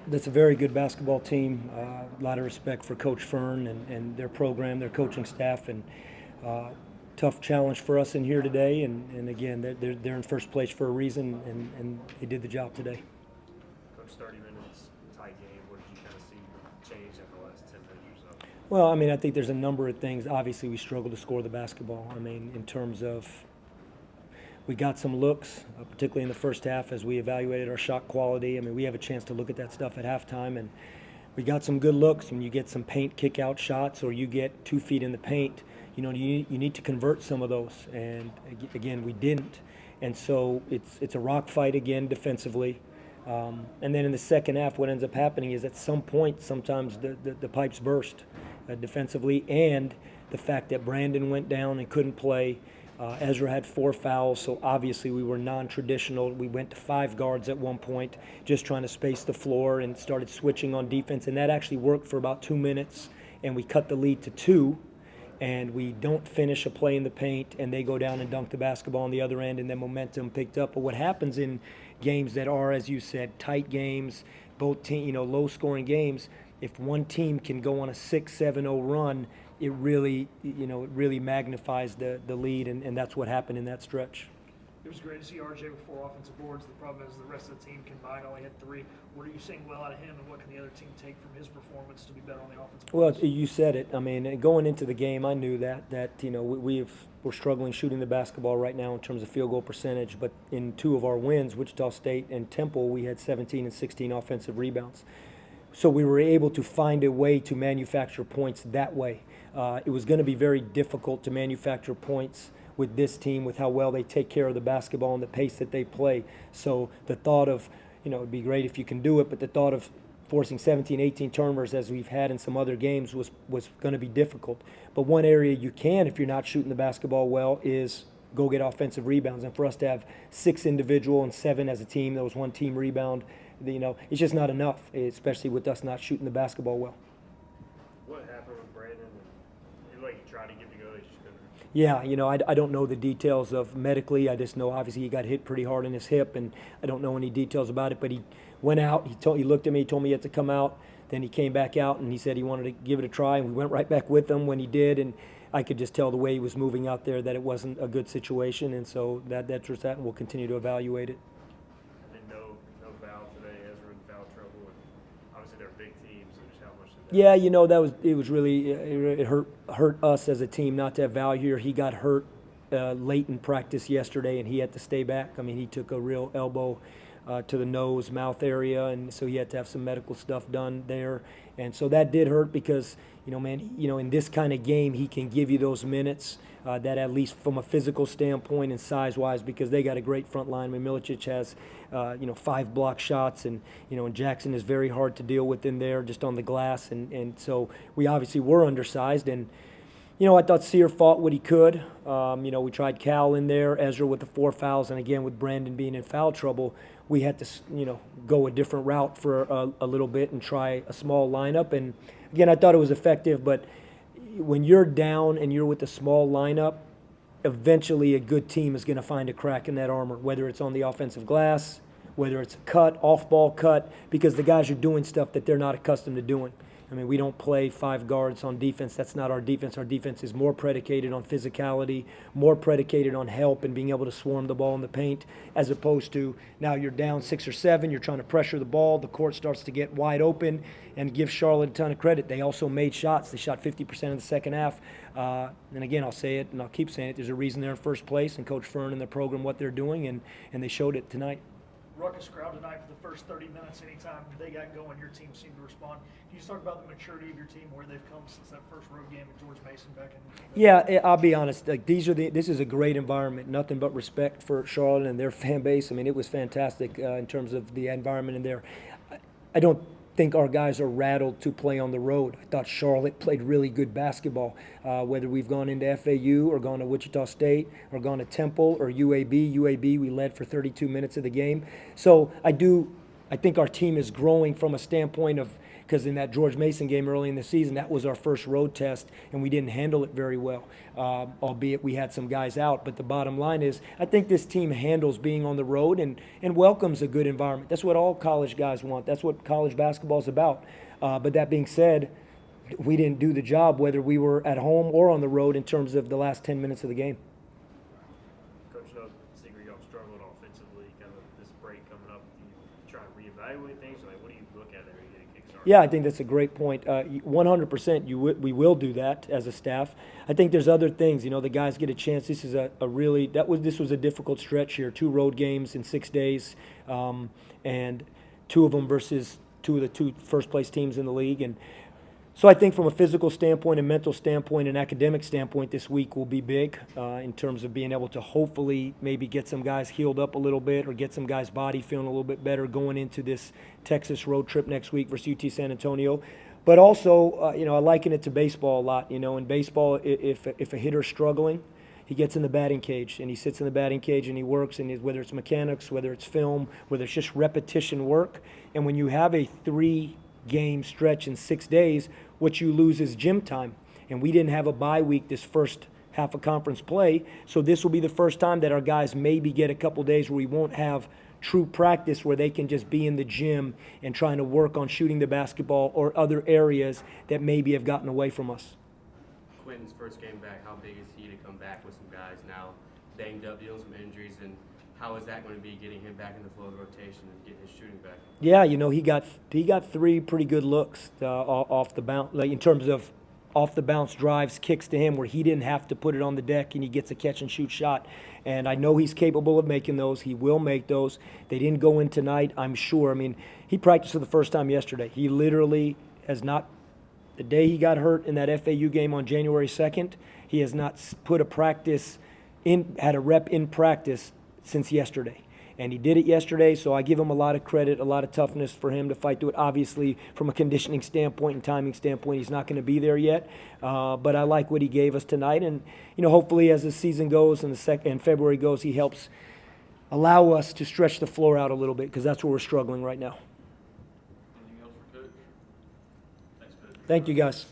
That's a very good basketball team. A lot of respect for Coach Fern and their program, their coaching staff, and tough challenge for us in here today. And again, they're in first place for a reason, and they did the job today. Coach, 30 minutes, tight game. What did you kind of see change in the last 10 minutes or so? Well, I mean, I think there's a number of things. Obviously, we struggled to score the basketball. I mean, in terms of we got some looks, particularly in the first half as we evaluated our shot quality. I mean, we have a chance to look at that stuff at halftime, and we got some good looks. And you get some paint kick-out shots, or you get 2 feet in the paint, you need to convert some of those. And again, we didn't. And so it's a rock fight again defensively. And then in the second half, what ends up happening is at some point, sometimes the pipes burst defensively, and the fact that Brandon went down and couldn't play. Ezra had 4 fouls, so obviously we were non-traditional. We went to 5 guards at one point, just trying to space the floor, and started switching on defense, and that actually worked for about 2 minutes, and we cut the lead to 2, and we don't finish a play in the paint, and they go down and dunk the basketball on the other end, and then momentum picked up. But what happens in games that are, as you said, tight games, both team, low-scoring games, if one team can go on a 6-7-0 run, it really magnifies the lead, and that's what happened in that stretch. It was great to see RJ with 4 offensive boards. The problem is the rest of the team combined only had 3. What are you seeing well out of him, and what can the other team take from his performance to be better on the offensive Well, boards? you said it. I mean, going into the game, I knew that we're struggling shooting the basketball right now in terms of field goal percentage. But in 2 of our wins, Wichita State and Temple, we had 17 and 16 offensive rebounds. So we were able to find a way to manufacture points that way. It was going to be very difficult to manufacture points with this team, with how well they take care of the basketball and the pace that they play. So the thought of, it'd be great if you can do it, but the thought of forcing 17, 18 turnovers as we've had in some other games was going to be difficult. But one area you can, if you're not shooting the basketball well, is go get offensive rebounds. And for us to have 6 individual and 7 as a team, that was 1 team rebound, it's just not enough, especially with us not shooting the basketball well. What happened with Brandon? He tried to get to go, he just couldn't. Yeah, I don't know the details of medically. I just know obviously he got hit pretty hard in his hip, and I don't know any details about it. But he went out. He looked at me. He told me he had to come out. Then he came back out, and he said he wanted to give it a try. And we went right back with him when he did. And I could just tell the way he was moving out there that it wasn't a good situation. And so that's just that, and we'll continue to evaluate it. And then no foul today. Ezra in foul trouble. And obviously they're big teams, so just how much did that? Yeah, it was really it hurt us as a team not to have value here. He got hurt late in practice yesterday, and he had to stay back. I mean, he took a real elbow to the nose, mouth area, and so he had to have some medical stuff done there. And so that did hurt because, in this kind of game, he can give you those minutes that at least from a physical standpoint and size-wise, because they got a great front line. I mean, Milicic has, 5 block shots, and, and Jackson is very hard to deal with in there just on the glass. And so we obviously were undersized, and, I thought Sear fought what he could. We tried Cal in there, Ezra with the 4 fouls, and again with Brandon being in foul trouble, we had to, go a different route for a little bit and try a small lineup. And again, I thought it was effective, but when you're down and you're with a small lineup, eventually a good team is going to find a crack in that armor, whether it's on the offensive glass, whether it's a cut, off-ball cut, because the guys are doing stuff that they're not accustomed to doing. I mean, we don't play 5 guards on defense. That's not our defense. Our defense is more predicated on physicality, more predicated on help and being able to swarm the ball in the paint, as opposed to now you're down 6 or 7, you're trying to pressure the ball, the court starts to get wide open, and give Charlotte a ton of credit. They also made shots. They shot 50% in the second half. And again, I'll say it, and I'll keep saying it, there's a reason they're in first place, and Coach Fern and their program, what they're doing, and they showed it tonight. Ruckus crowd tonight for the first 30 minutes. Anytime they got going, your team seemed to respond. Can you just talk about the maturity of your team, where they've come since that first road game at George Mason back in? Yeah, I'll be honest. This is a great environment. Nothing but respect for Charlotte and their fan base. I mean, it was fantastic in terms of the environment in there. I don't think our guys are rattled to play on the road. I thought Charlotte played really good basketball, whether we've gone into FAU or gone to Wichita State or gone to Temple or UAB. UAB, we led for 32 minutes of the game. So I think our team is growing from a standpoint of because in that George Mason game early in the season, that was our first road test, and we didn't handle it very well, albeit we had some guys out. But the bottom line is, I think this team handles being on the road and welcomes a good environment. That's what all college guys want. That's what college basketball is about. But that being said, we didn't do the job whether we were at home or on the road in terms of the last 10 minutes of the game. Coach, no secret y'all struggled offensively, kind of this break coming up. Do you try and reevaluate things? Like, what do you look at there to get a kickstart? Yeah, I think that's a great point. 100%, we will do that as a staff. I think there's other things. You know, the guys get a chance. This is this was a difficult stretch here. 2 road games in 6 days, and 2 of them versus 2 of the 2 first-place teams in the league. And so I think from a physical standpoint, a mental standpoint, and academic standpoint, this week will be big in terms of being able to hopefully maybe get some guys healed up a little bit or get some guys' body feeling a little bit better going into this Texas road trip next week versus UT San Antonio. But also, I liken it to baseball a lot. You know, in baseball, if a hitter's struggling, he gets in the batting cage and he sits in the batting cage and he works, and whether it's mechanics, whether it's film, whether it's just repetition work. And when you have a 3-game stretch in 6 days, what you lose is gym time. And we didn't have a bye week this first half of conference play, so this will be the first time that our guys maybe get a couple days where we won't have true practice where they can just be in the gym and trying to work on shooting the basketball or other areas that maybe have gotten away from us. Quentin's first game back, how big is he to come back with some guys now banged up, dealing with some injuries, and how is that going to be getting him back in the flow of the rotation and getting his shooting back? Yeah, he got 3 pretty good looks off the bounce, like in terms of off the bounce drives, kicks to him where he didn't have to put it on the deck and he gets a catch and shoot shot. And I know he's capable of making those. He will make those. They didn't go in tonight, I'm sure. I mean, he practiced for the first time yesterday. He literally has not, the day he got hurt in that FAU game on January 2nd, he has not put a practice in, had a rep in practice since yesterday. And he did it yesterday, so I give him a lot of credit, a lot of toughness for him to fight through it. Obviously, from a conditioning standpoint and timing standpoint, he's not going to be there yet. But I like what he gave us tonight. And, hopefully as the season goes and February goes, he helps allow us to stretch the floor out a little bit, because that's where we're struggling right now. Anything else for Coach? Thanks, Coach. Thank you, guys.